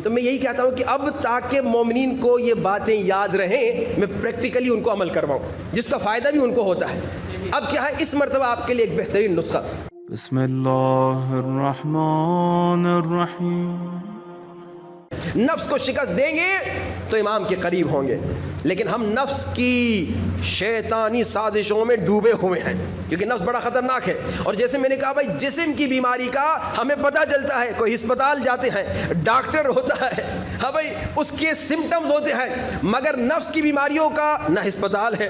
تو میں یہی کہتا ہوں کہ اب تاکہ مومنین کو یہ باتیں یاد رہیں میں پریکٹیکلی ان کو عمل کرواؤں جس کا فائدہ بھی ان کو ہوتا ہے. اب کیا ہے اس مرتبہ آپ کے لیے ایک بہترین نسخہ. بسم اللہ الرحمن الرحیم. نفس کو شکست دیں گے تو امام کے قریب ہوں گے، لیکن ہم نفس کی شیطانی سازشوں میں ڈوبے ہوئے ہیں کیونکہ نفس بڑا خطرناک ہے. اور جیسے میں نے کہا بھائی جسم کی بیماری کا ہمیں پتہ چلتا ہے، کوئی ہسپتال جاتے ہیں ڈاکٹر ہوتا ہے، ہاں بھائی اس کے سمٹمز ہوتے ہیں، مگر نفس کی بیماریوں کا نہ ہسپتال ہے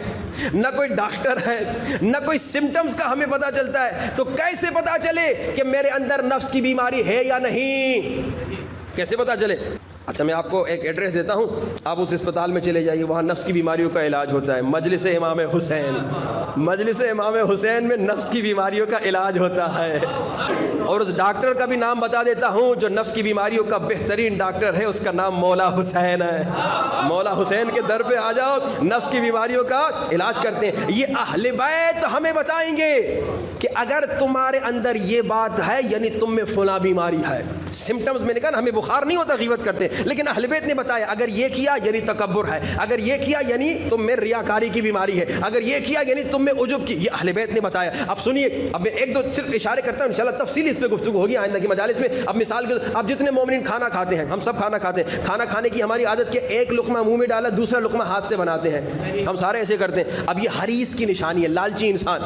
نہ کوئی ڈاکٹر ہے نہ کوئی سمٹمز کا ہمیں پتہ چلتا ہے. تو کیسے پتہ چلے کہ میرے اندر نفس کی بیماری ہے یا نہیں؟ کیسے پتہ چلے؟ اچھا میں آپ کو ایک ایڈریس دیتا ہوں، آپ اس اسپتال میں چلے جائیے، وہاں نفس کی بیماریوں کا علاج ہوتا ہے. مجلس امام حسین، مجلس امام حسین میں نفس کی بیماریوں کا علاج ہوتا ہے. اور اس ڈاکٹر کا بھی نام بتا دیتا ہوں جو نفس کی بیماریوں کا بہترین ڈاکٹر ہے، اس کا نام مولا حسین ہے. مولا حسین کے در پہ آ جاؤ، نفس کی بیماریوں کا علاج کرتے ہیں. یہ اہل بیت ہمیں بتائیں گے کہ اگر تمہارے اندر یہ بات ہے یعنی تم میں فلاں بیماری ہے. سمٹمز میں نے کہا نا ہمیں بخار نہیں ہوتا غیبت کرتے، لیکن اہل بیت نے بتایا اگر یہ کیا یعنی تکبر ہے، اگر یہ کیا یعنی تم میں ریاکاری کی بیماری ہے، اگر یہ کیا یعنی تم میں عجب کی. یہ اہل بیت نے بتایا. اب سنیے، اب میں ایک دو صرف اشارے کرتا ہوں، انشاءاللہ تفصیلی اس پہ گفتگو ہوگی آئندہ کی مجالس میں. اب مثال کے اب جتنے مومنین کھانا کھاتے ہیں، ہم سب کھانا کھاتے ہیں، کھانا کھانے کی ہماری عادت کہ ایک لقمہ منہ میں ڈالا دوسرا لقمہ ہاتھ سے بناتے ہیں، ہم سارے ایسے کرتے ہیں. اب یہ حریص کی نشانی ہے، لالچی انسان.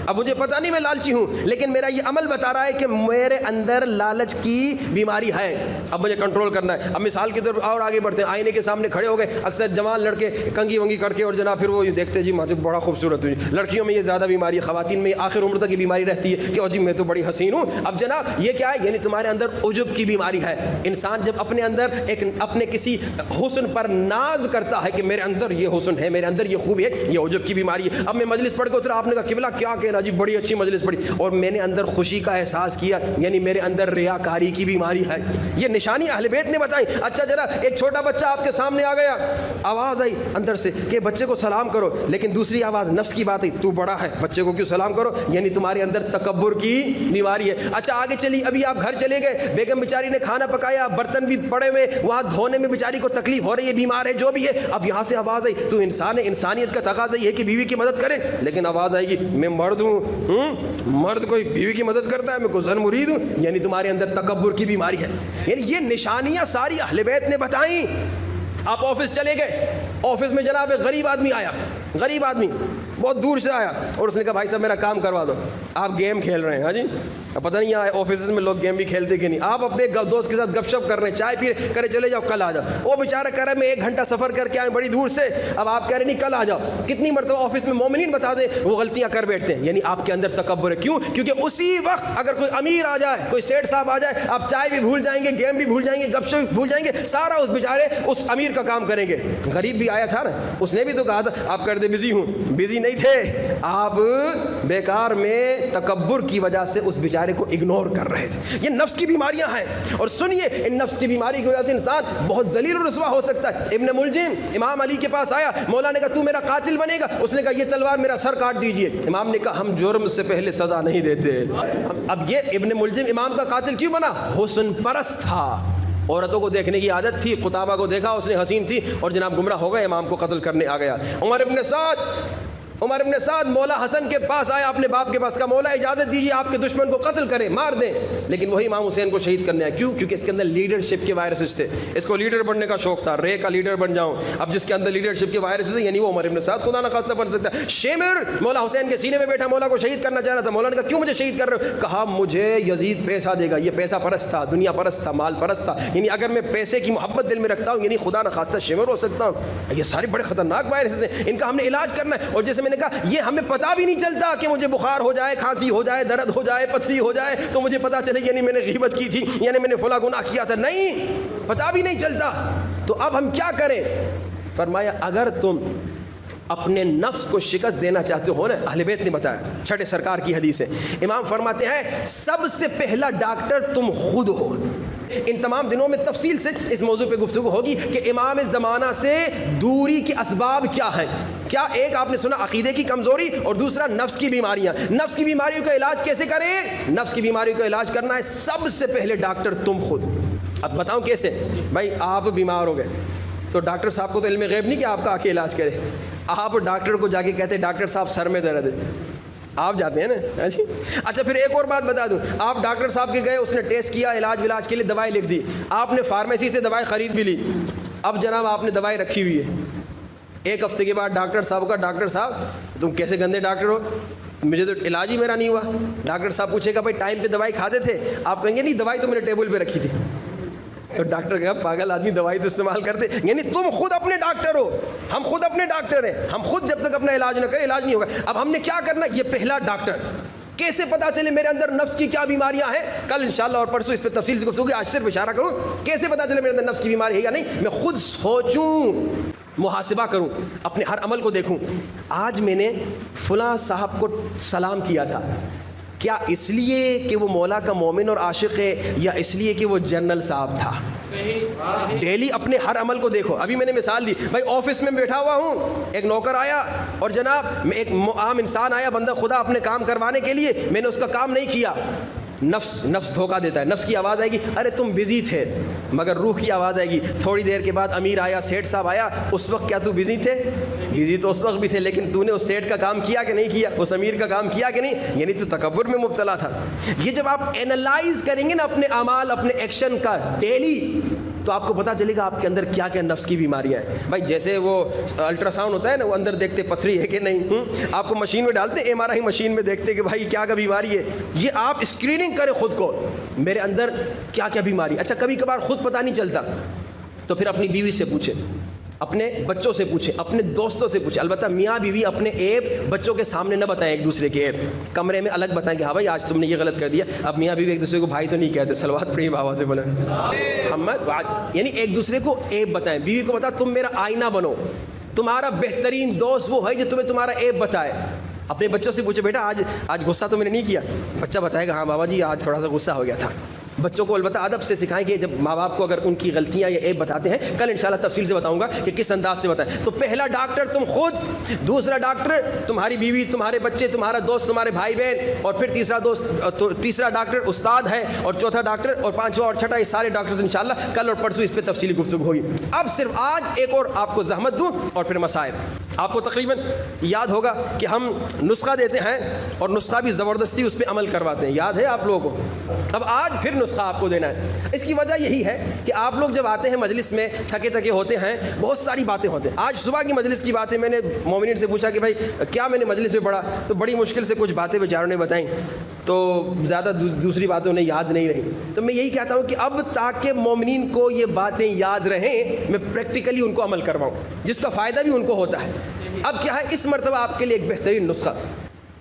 اب مجھے پتہ نہیں میں لالچی ہوں، لیکن میرا یہ عمل بتا رہا ہے کہ میرے اندر لالچ کی بیماری ہے. اب مجھے کنٹرول کرنا ہے. اب مثال کی طرف اور آگے بڑھتے ہیں، آئینے کے سامنے کھڑے ہو گئے، اکثر جوان لڑکے کنگھی ونگی کر کے اور جناب پھر وہ دیکھتے جی مجھے بڑا خوبصورت ہوئی. لڑکیوں میں یہ زیادہ بیماری ہے، خواتین میں آخر عمر تک یہ بیماری رہتی ہے کہ جی میں تو بڑی حسین ہوں. اب جناب یہ کیا ہے؟ یعنی تمہارے اندر عجب کی بیماری ہے. انسان جب اپنے اندر ایک اپنے کسی حسن پر ناز کرتا ہے کہ میرے اندر یہ حسن ہے، میرے اندر یہ خوبی ہے، یہ عجب کی بیماری ہے. اب میں مجلس پڑھ کے اترا، آپ نے کہا قبلہ کیا کہنا جی بڑی اچھی مجلس پڑھی، اور میں نے اندر خوشی کا احساس کیا، یعنی میرے اندر ریاکاری کی بیماری ہے. یہ نشانی اہل بیت نے بتائی. اچھا ذرا ایک چھوٹا بچہ آپ کے سامنے آ گیا، آواز آئی اندر سے کہ بچے کو سلام کرو، لیکن دوسری آواز نفس کی بات ہے، تو بڑا ہے بچے کو کیوں سلام کرو، یعنی تمہارے اندر تکبر کی بیماری ہے. اچھا آگے چلی، ابھی آپ گھر چلے گئے، بیگم بیچاری نے کھانا پکایا، برتن بھی پڑے ہوئے، وہاں دھونے میں بیچاری کو تکلیف ہو رہی ہے، بیمار ہے، جو بھی ہے. اب یہاں سے آواز آئی، تو انسان ہے، انسانیت کا تقاضا یہ ہے کہ بیوی کی مدد کرے، لیکن آواز آئے گی میں مرد ہوں، مرد کوئی بیوی کی مدد کرتا ہے، میں کوئی زن مرید ہوں، یعنی تمہارے اندر تکبر کی بیماری ہے. یعنی یہ نشانیاں ساری اہل بیت نے بتائیں. آپ آفس چلے گئے، آفس میں جناب ایک غریب آدمی آیا، غریب آدمی بہت دور سے آیا، اور اس نے کہا بھائی صاحب میرا کام کروا دو. آپ گیم کھیل رہے ہیں، ہاں جی، پتہ نہیں یہاں آفیسز میں لوگ گیم بھی کھیلتے کہ نہیں. آپ اپنے دوست کے ساتھ گپ شپ کر رہے ہیں، چائے پی رہے، کرے چلے جاؤ کل آ جاؤ. وہ بیچارہ کہہ رہا ہے میں 1 گھنٹہ سفر کر کے آئے بڑی دور سے. اب آپ کہہ رہے نہیں کل آ جاؤ. کتنی مرتبہ آفس میں مومنین بتا دیں وہ غلطیاں کر بیٹھتے ہیں، یعنی آپ کے اندر تکبر ہے. کیوں؟ کیونکہ اسی وقت اگر کوئی امیر آ جائے، کوئی سیٹھ صاحب آ جائے، آپ چائے بھی بھول جائیں گے، گیم بھی بھول جائیں گے، گپ شپ بھی بھول جائیں گے، سارا اس بیچارے اس امیر کا کام کریں گے. غریب بھی آیا تھا نا، اس نے بھی تو کہا تھا آپ کر دے بزی ہوں، بزی نہیں تھے آپ، بیکار میں تکبر کی وجہ سے اس بیچارے کو اگنور کر رہے تھے. یہ نفس کی بیماریاں ہیں. اور سنیے ان نفس کی بیماری کی وجہ سے انسان بہت ذلیل و رسوا ہو سکتا ہے. ابن ملجم امام علی کے پاس آیا، مولا نے کہا تو میرا قاتل بنے گا، اس نے کہا یہ تلوار میرا سر کاٹ دیجئے. امام نے کہا ہم جرم سے پہلے سزا نہیں دیتے. اب یہ ابن ملجم امام کا قاتل کیوں بنا؟ حسن پرست تھا، عورتوں کو دیکھنے کی عادت تھی. قطابہ کو دیکھا، اس نے حسین تھی اور جناب گمراہ ہو گئے، امام کو قتل کرنے آ گیا. عمر ابن سعد مولا حسن کے پاس آیا، اپنے باپ کے پاس، کہا مولا اجازت دیجیے آپ کے دشمن کو قتل کریں، مار دیں. لیکن وہی امام حسین کو شہید کرنے آیا. کیوں؟ کیونکہ اس کے اندر لیڈرشپ کے وائرسز تھے، اس کو لیڈر بننے کا شوق تھا، رے کا لیڈر بن جاؤں. اب جس کے اندر لیڈرشپ کے وائرسز ہیں یعنی وہ عمر ابن سعد خدا نہ خواستہ بن سکتا ہے. شیمر مولا حسین کے سینے میں بیٹھا، مولا کو شہید کرنا چاہ رہا تھا. مولا نے کہا کیوں مجھے شہید کر رہے ہو؟ کہا مجھے یزید پیسہ دے گا. یہ پیسہ پرست تھا، دنیا پرست تھا، مال پرست تھا. یعنی اگر میں پیسے کی محبت دل میں رکھتا ہوں یعنی خدا نہ خواستہ شیمر ہو سکتا ہوں. یہ سارے بڑے خطرناک وائرسز ہیں، ان کا ہم نے علاج کرنا ہے. اور جیسے میں نے کہا یہ ہمیں پتہ بھی نہیں چلتا کہ مجھے بخار ہو جائے، کھانسی ہو جائے، درد ہو جائے، پتھری ہو جائے تو مجھے پتہ چلے یعنی میں نے غیبت کی تھی، یعنی میں نے فلاں گناہ کیا تھا. نہیں، پتہ بھی نہیں چلتا. تو اب ہم کیا کریں؟ فرمایا اگر تم اپنے نفس کو شکست دینا چاہتے ہو نا، اہل بیت نے بتایا، چھٹے سرکار کی حدیث ہے، امام فرماتے ہیں سب سے پہلا ڈاکٹر تم خود ہو. ان تمام دنوں میں تفصیل سے اس موضوع پہ گفتگو ہوگی کہ امام زمانہ سے دوری کے اسباب کیا ہیں. کیا ایک آپ نے سنا عقیدے کی کمزوری، اور دوسرا نفس کی بیماریاں. نفس کی بیماریوں کا علاج کیسے کریں؟ نفس کی بیماریوں کا علاج کرنا ہے سب سے پہلے ڈاکٹر تم خود. اب بتاؤں کیسے؟ بھائی آپ بیمار ہو گئے تو ڈاکٹر صاحب کو تو علم غیب نہیں کہ آپ کا آ کے علاج کرے. آپ ڈاکٹر کو جا کے کہتے ہیں ڈاکٹر صاحب سر میں درد ہے, آپ جاتے ہیں نا. اچھا پھر ایک اور بات بتا دوں, آپ ڈاکٹر صاحب کے گئے, اس نے ٹیسٹ کیا, علاج کے لیے دوائی لکھ دی, آپ نے فارمیسی سے دوائی خرید بھی لی. اب جناب آپ نے دوائی رکھی ہوئی ہے, ایک ہفتے کے بعد ڈاکٹر صاحب کا, ڈاکٹر صاحب تم کیسے گندے ڈاکٹر ہو, مجھے تو علاج ہی میرا نہیں ہوا. ڈاکٹر صاحب پوچھے گا بھائی ٹائم پہ دوائی کھاتے تھے؟ آپ کہیں گے نہیں, دوائی تو میرے ٹیبل پہ رکھی تھی. تو ڈاکٹر کہا پاگل آدمی, دوائی تو استعمال کرتے, یعنی تم خود اپنے ڈاکٹر ہو, ہم خود اپنے ڈاکٹر ہیں, ہم خود جب تک اپنا علاج نہ کریں علاج نہیں ہوگا. اب ہم نے کیا کرنا, یہ پہلا ڈاکٹر, کیسے پتا چلے میرے اندر نفس کی کیا بیماریاں ہیں؟ کل انشاءاللہ اور پرسوں اس پہ تفصیل سے گفتگو, آج صرف اشارہ کروں کیسے پتا چلے میرے اندر نفس کی بیماری ہے یا نہیں. میں خود سوچوں, محاسبہ کروں, اپنے ہر عمل کو دیکھوں. آج میں نے فلاں صاحب کو سلام کیا تھا, کیا اس لیے کہ وہ مولا کا مومن اور عاشق ہے, یا اس لیے کہ وہ جنرل صاحب تھا؟ ڈیلی اپنے ہر عمل کو دیکھو. ابھی میں نے مثال دی, بھائی آفس میں بیٹھا ہوا ہوں, ایک نوکر آیا اور جناب ایک عام انسان آیا, بندہ خدا اپنے کام کروانے کے لیے, میں نے اس کا کام نہیں کیا. نفس دھوکہ دیتا ہے, نفس کی آواز آئے گی, ارے تم بزی تھے, مگر روح کی آواز آئے گی تھوڑی دیر کے بعد, امیر آیا, سیٹھ صاحب آیا, اس وقت کیا تو بزی تھے؟ بزی تو اس وقت بھی تھے, لیکن تو نے اس سیٹھ کا کام کیا کہ نہیں کیا, اس امیر کا کام کیا کہ نہیں, یعنی تو تکبر میں مبتلا تھا. یہ جب آپ اینالائز کریں گے نا اپنے اعمال, اپنے ایکشن کا ڈیلی, تو آپ کو پتہ چلے گا آپ کے اندر کیا کیا نفس کی بیماریاں ہیں. بھائی جیسے وہ الٹرا ساؤنڈ ہوتا ہے نا, وہ اندر دیکھتے پتھری ہے کہ نہیں, آپ کو مشین میں ڈالتے, ایم آر آئی مشین میں دیکھتے کہ بھائی کیا بیماری ہے. یہ آپ اسکریننگ کریں خود کو, میرے اندر کیا کیا بیماری. اچھا کبھی کبھار خود پتہ نہیں چلتا تو پھر اپنی بیوی سے پوچھیں, اپنے بچوں سے پوچھیں, اپنے دوستوں سے پوچھیں. البتہ میاں بیوی اپنے ایب بچوں کے سامنے نہ بتائیں, ایک دوسرے کے ایب کمرے میں الگ بتائیں کہ ہاں بھائی آج تم نے یہ غلط کر دیا. اب میاں بیوی ایک دوسرے کو بھائی تو نہیں کہتے, صلوات پڑھیے بابا سے بولیں محمد, یعنی ایک دوسرے کو ایب بتائیں. بیوی کو بتا تم میرا آئینہ بنو, تمہارا بہترین دوست وہ ہے جو تمہیں تمہارا ایب بتائے. اپنے بچوں سے پوچھے بیٹا آج غصہ تو میں نے نہیں کیا, بچہ بتائے گا ہاں بابا جی آج تھوڑا سا غصہ ہو گیا تھا. بچوں کو البتہ ادب سے سکھائیں کہ جب ماں باپ کو اگر ان کی غلطیاں یا عیب بتاتے ہیں, کل انشاءاللہ تفصیل سے بتاؤں گا کہ کس انداز سے بتائیں. تو پہلا ڈاکٹر تم خود, دوسرا ڈاکٹر تمہاری بیوی, تمہارے بچے, تمہارا دوست, تمہارے بھائی بہن, اور پھر تیسرا ڈاکٹر استاد ہے, اور چوتھا ڈاکٹر, اور پانچواں اور چھٹا, یہ سارے ڈاکٹر انشاءاللہ کل اور پرسوں اس پہ تفصیلی گفتگو ہوگی. اب صرف آج ایک اور آپ کو زحمت دوں اور پھر مسائل. آپ کو تقریباً یاد ہوگا کہ ہم نسخہ دیتے ہیں اور نسخہ بھی زبردستی اس پہ عمل کرواتے ہیں, یاد ہے آپ لوگوں کو؟ اب آج پھر نسخہ آپ کو دینا ہے. اس کی وجہ یہی ہے کہ آپ لوگ جب آتے ہیں مجلس میں تھکے ہوتے ہیں, بہت ساری باتیں ہوتے ہیں. آج صبح کی مجلس کی باتیں میں نے مومنین سے پوچھا کہ بھائی کیا میں نے مجلس میں پڑھا, تو بڑی مشکل سے کچھ باتیں بیچاروں نے بتائیں, تو زیادہ دوسری باتیں انہیں یاد نہیں رہی. تو میں یہی کہتا ہوں کہ اب تاکہ مومنین کو یہ باتیں یاد رہیں, میں پریکٹیکلی ان کو عمل کرواؤں, جس کا فائدہ بھی ان کو ہوتا ہے. اب کیا ہے, اس مرتبہ آپ کے لیے ایک بہترین نسخہ,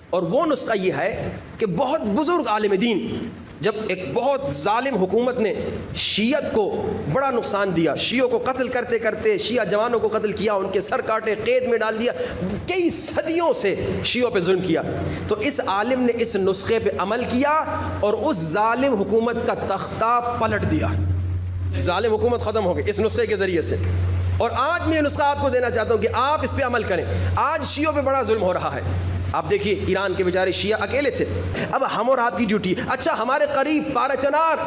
اور وہ نسخہ یہ ہے کہ بہت بزرگ عالم دین, جب ایک بہت ظالم حکومت نے شیعت کو بڑا نقصان دیا, شیعوں کو قتل کرتے کرتے شیعہ جوانوں کو قتل کیا, ان کے سر کاٹے, قید میں ڈال دیا, کئی صدیوں سے شیعوں پہ ظلم کیا, تو اس عالم نے اس نسخے پہ عمل کیا اور اس ظالم حکومت کا تختہ پلٹ دیا. ظالم حکومت ختم ہو گئی اس نسخے کے ذریعے سے. اور آج میں یہ نسخہ آپ کو دینا چاہتا ہوں کہ آپ اس پہ عمل کریں. آج شیعوں پہ بڑا ظلم ہو رہا ہے. آپ دیکھیے ایران کے بیچارے شیعہ اکیلے تھے, اب ہم اور آپ کی ڈیوٹی. اچھا ہمارے قریب پارچنار,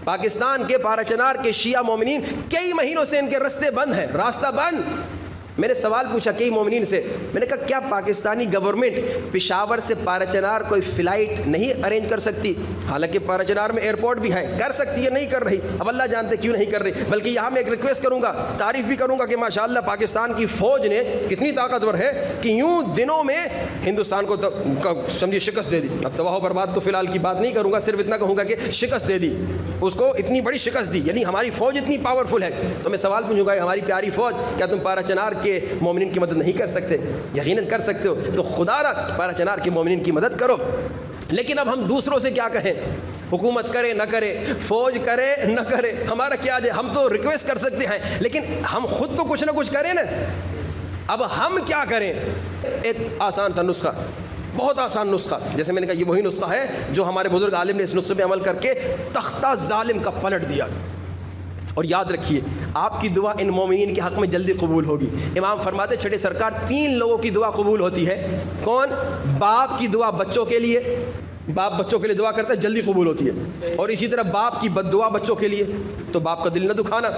پاکستان کے پارچنار کے شیعہ مومنین, کئی مہینوں سے ان کے راستے بند ہیں, راستہ بند. میں نے سوال پوچھا کئی مومنین سے, میں نے کہا کیا پاکستانی گورنمنٹ پشاور سے پارچنار کوئی فلائٹ نہیں ارینج کر سکتی؟ حالانکہ پارچنار میں ایئرپورٹ بھی ہے, کر سکتی ہے, نہیں کر رہی. اب اللہ جانتے کیوں نہیں کر رہی. بلکہ یہاں میں ایک ریکویسٹ کروں گا, تعریف بھی کروں گا کہ ماشاءاللہ پاکستان کی فوج نے کتنی طاقتور ہے کہ یوں دنوں میں ہندوستان کو سمجھے شکست دے دی. اب تباہ و برباد تو فی الحال کی بات نہیں کروں گا, صرف اتنا کہوں گا کہ شکست دے دی, اس کو اتنی بڑی شکست دی, یعنی ہماری فوج اتنی پاورفل ہے. تو میں سوال پوچھوں گا ہماری پیاری فوج, کیا تم پارچنار کے مومنین کی مدد نہیں کر سکتے؟ یقیناً کر سکتے ہو. تو خدا را پارچنار کے مومنین کی مدد کرو. لیکن اب ہم دوسروں سے کیا کہیں, حکومت کرے نہ کرے, فوج کرے نہ کرے, ہمارا کیا جائے. ہم تو ریکویسٹ کر سکتے ہیں, لیکن ہم خود تو کچھ نہ کچھ کریں نا. اب ہم کیا کریں؟ ایک آسان سا نسخہ, بہت آسان نسخہ, جیسے میں نے کہا یہ وہی نسخہ ہے جو ہمارے بزرگ عالم نے اس نسخے پہ عمل کر کے تختہ ظالم کا پلٹ دیا. اور یاد رکھیے آپ کی دعا ان مومنین کے حق میں جلدی قبول ہوگی. امام فرماتے چھٹے سرکار 3 لوگوں کی دعا قبول ہوتی ہے. کون؟ باپ کی دعا بچوں کے لیے, باپ بچوں کے لیے دعا کرتا ہے جلدی قبول ہوتی ہے، اور اسی طرح باپ کی بد دعا بچوں کے لیے، تو باپ کا دل نہ دکھانا۔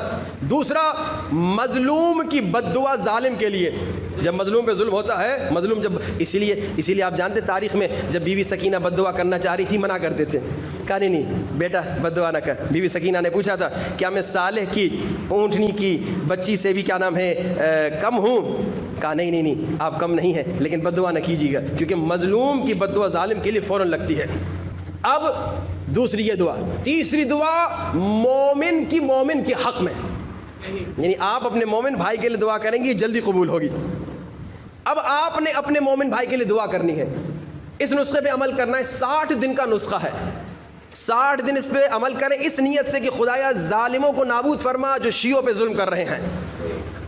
دوسرا، مظلوم کی بد دعا ظالم کے لیے، جب مظلوم پہ ظلم ہوتا ہے، مظلوم جب اسی لیے آپ جانتے تاریخ میں جب بیوی سکینہ بد دعا کرنا چاہ رہی تھی منع کرتے تھے، کہا نہیں بیٹا بد دعا نہ کر۔ بیوی سکینہ نے پوچھا تھا کیا میں صالح کی اونٹنی کی بچی سے بھی کیا نام ہے کم ہوں؟ کہا نہیں آپ کم نہیں ہیں، لیکن بد دعا نہ کیجیے گا، کیونکہ مظلوم کی بد دعا ظالم کے لیے فوراً لگتی ہے۔ اب دوسری یہ دعا۔ تیسری دعا مومن کے حق میں، یعنی آپ اپنے مومن بھائی کے لیے دعا کریں گی جلدی قبول ہوگی۔ اب آپ نے اپنے مومن بھائی کے لیے دعا کرنی ہے، اس نسخے پہ عمل کرنا ہے، 60 دن کا نسخہ ہے، 60 دن اس پہ عمل کریں اس نیت سے کہ خدایا ظالموں کو نابود فرما جو شیعوں پہ ظلم کر رہے ہیں۔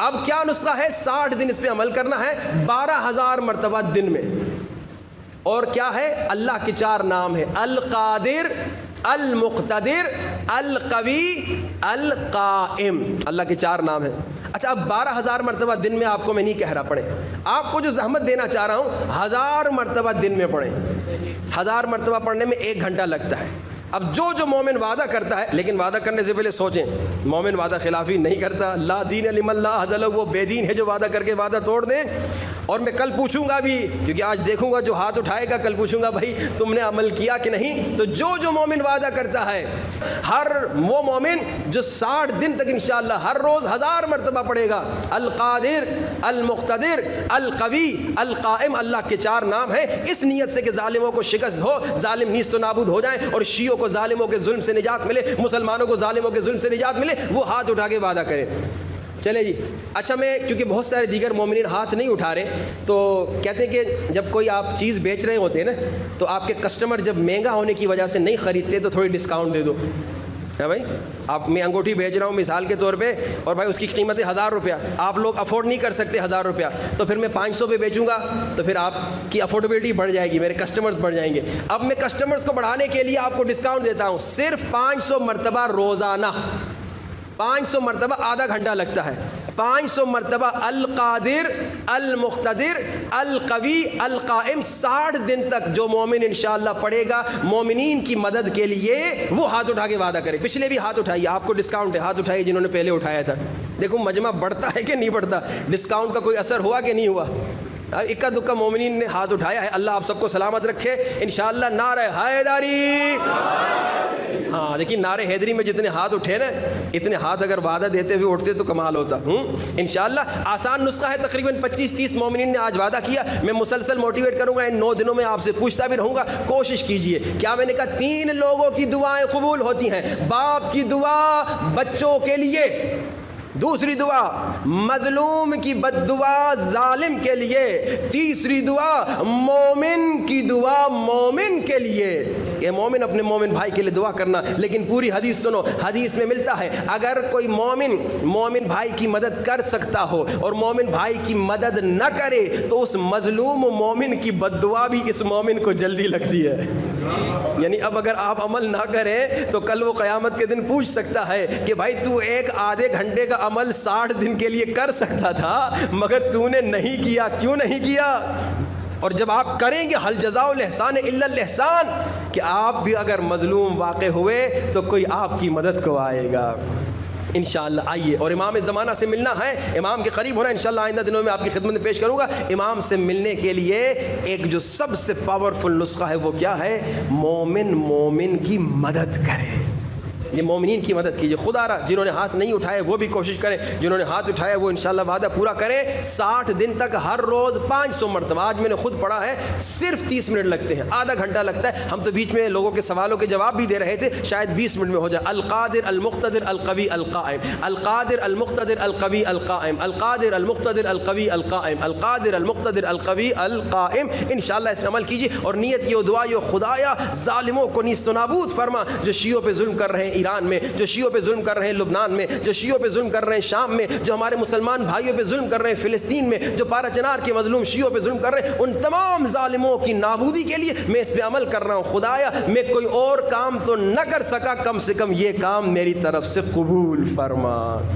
اب کیا نسخہ ہے؟ 60 دن اس پہ عمل کرنا ہے، 12,000 مرتبہ دن میں۔ اور کیا ہے؟ اللہ کے 4 نام ہیں، القادر، المقتدر، القوی، القائم۔ اللہ کے 4 نام ہیں۔ اچھا، اب 12,000 مرتبہ دن میں آپ کو میں نہیں کہہ رہا پڑھیں، آپ کو جو زحمت دینا چاہ رہا ہوں 1000 مرتبہ دن میں پڑھیں۔ 1000 مرتبہ پڑھنے میں 1 گھنٹہ لگتا ہے۔ اب جو مومن وعدہ کرتا ہے، لیکن وعدہ کرنے سے پہلے سوچیں، مومن وعدہ خلافی نہیں کرتا، لا دین لمن لا عہد لہ، وہ بے دین ہے جو وعدہ کر کے وعدہ توڑ دیں۔ اور میں کل پوچھوں گا بھی، کیونکہ آج دیکھوں گا جو ہاتھ اٹھائے گا، کل پوچھوں گا بھائی تم نے عمل کیا کہ نہیں۔ تو جو مومن وعدہ کرتا ہے، ہر وہ مومن جو 60 دن تک انشاءاللہ ہر روز 1000 مرتبہ پڑھے گا، القادر، المقتدر، القوی، القائم، اللہ کے 4 نام ہیں، اس نیت سے کہ ظالموں کو شکست ہو، ظالم نیست و نابود ہو جائیں، اور شیعوں کو ظالموں کے ظلم سے نجات ملے، مسلمانوں کو ظالموں کے ظلم سے نجات ملے، وہ ہاتھ اٹھا کے وعدہ کریں۔ چلے جی، اچھا میں کیونکہ بہت سارے دیگر مومنین ہاتھ نہیں اٹھا رہے، تو کہتے ہیں کہ جب کوئی آپ چیز بیچ رہے ہوتے ہیں نا، تو آپ کے کسٹمر جب مہنگا ہونے کی وجہ سے نہیں خریدتے تو تھوڑی ڈسکاؤنٹ دے دو۔ ہے بھائی، آپ میں انگوٹھی بیچ رہا ہوں مثال کے طور پہ، اور بھائی اس کی قیمت ہے 1000 روپیہ، آپ لوگ افورڈ نہیں کر سکتے 1000 روپیہ، تو پھر میں 500 پہ بیچوں گا، تو پھر آپ کی افورڈیبلٹی بڑھ جائے گی، میرے کسٹمرز بڑھ جائیں گے۔ اب میں کسٹمرز کو بڑھانے کے لیے آپ کو ڈسکاؤنٹ دیتا ہوں، صرف 500 مرتبہ روزانہ، 500 مرتبہ آدھا گھنٹہ لگتا ہے، 500 مرتبہ القادر، المقتدر، القوی، القائم، 60 دن تک جو مومن انشاءاللہ پڑھے گا مومنین کی مدد کے لیے، وہ ہاتھ اٹھا کے وعدہ کرے۔ پچھلے بھی ہاتھ اٹھائیے، آپ کو ڈسکاؤنٹ ہے، ہاتھ اٹھائیے جنہوں نے پہلے اٹھایا تھا۔ دیکھو مجمع بڑھتا ہے کہ نہیں بڑھتا، ڈسکاؤنٹ کا کوئی اثر ہوا کہ نہیں ہوا؟ اکا دکا مومنین نے ہاتھ اٹھایا ہے، اللہ آپ سب کو سلامت رکھے انشاءاللہ۔ نعرہ حیدری، ہاں دیکھیے نعرہ حیدری میں جتنے ہاتھ اٹھے نا، اتنے ہاتھ اگر وعدہ دیتے ہوئے اٹھتے تو کمال ہوتا۔ انشاءاللہ آسان نسخہ ہے، تقریباً 25-30 مومنین نے آج وعدہ کیا، میں مسلسل موٹیویٹ کروں گا، ان 9 دنوں میں آپ سے پوچھتا بھی رہوں گا، کوشش کیجئے۔ کیا میں نے کہا 3 لوگوں کی دعائیں قبول ہوتی ہیں، باپ کی دعا بچوں کے لیے، دوسری دعا مظلوم کی بد دعا ظالم کے لیے، تیسری دعا مومن کی دعا مومن کے لیے۔ یہ مومن اپنے مومن بھائی کے لیے دعا کرنا، لیکن پوری حدیث سنو، حدیث میں ملتا ہے اگر کوئی مومن بھائی کی مدد کر سکتا ہو اور مومن بھائی کی مدد نہ کرے تو اس مظلوم مومن کی بد دعا بھی اس مومن کو جلدی لگتی ہے۔ یعنی اب اگر آپ عمل نہ کریں تو کل وہ قیامت کے دن پوچھ سکتا ہے کہ بھائی تو ایک آدھے گھنٹے کا عمل 60 دن کے لیے کر سکتا تھا مگر تو نے نہیں کیا، کیوں نہیں کیا؟ اور جب آپ کریں گے حل جزاء الاحسان الا الاحسان، کہ آپ بھی اگر مظلوم واقع ہوئے تو کوئی آپ کی مدد کو آئے گا انشاءاللہ۔ آئیے، اور امام زمانہ سے ملنا ہے، امام کے قریب ہونا انشاءاللہ آئندہ دنوں میں آپ کی خدمت میں پیش کروں گا۔ امام سے ملنے کے لیے ایک جو سب سے پاورفل نسخہ ہے وہ کیا ہے؟ مومن کی مدد کرے، یہ مومنین کی مدد کیجیے۔ خدا را جنہوں نے ہاتھ نہیں اٹھائے وہ بھی کوشش کریں، جنہوں نے ہاتھ اٹھایا وہ انشاءاللہ وعدہ پورا کریں۔ 60 دن تک ہر روز 500 مرتبہ، آج میں نے خود پڑھا ہے صرف 30 منٹ لگتے ہیں، آدھا گھنٹہ لگتا ہے۔ ہم تو بیچ میں لوگوں کے سوالوں کے جواب بھی دے رہے تھے، شاید 20 منٹ میں ہو جائے۔ القادر، المقتدر، القوی، القائم، القادر، المقتدر، القوی، القائم، القادر، المقتدر، القوی، القائم، القادر، المقتدر، القوی، القائم۔ انشاءاللہ اس پہ عمل کیجیے، اور نیت یہ دعا یہ خدایا ظالموں کو نیست و نابود فرما، جو شیعوں پہ ظلم کر رہے ہیں ایران میں، جو شیعوں پہ ظلم کر رہے ہیں لبنان میں، جو شیعوں پہ ظلم کر رہے ہیں شام میں، جو ہمارے مسلمان بھائیوں پہ ظلم کر رہے ہیں فلسطین میں، جو پارا چنار کے مظلوم شیعوں پہ ظلم کر رہے ہیں، ان تمام ظالموں کی نابودی کے لیے میں اس پہ عمل کر رہا ہوں۔ خدایا میں کوئی اور کام تو نہ کر سکا، کم سے کم یہ کام میری طرف سے قبول فرما۔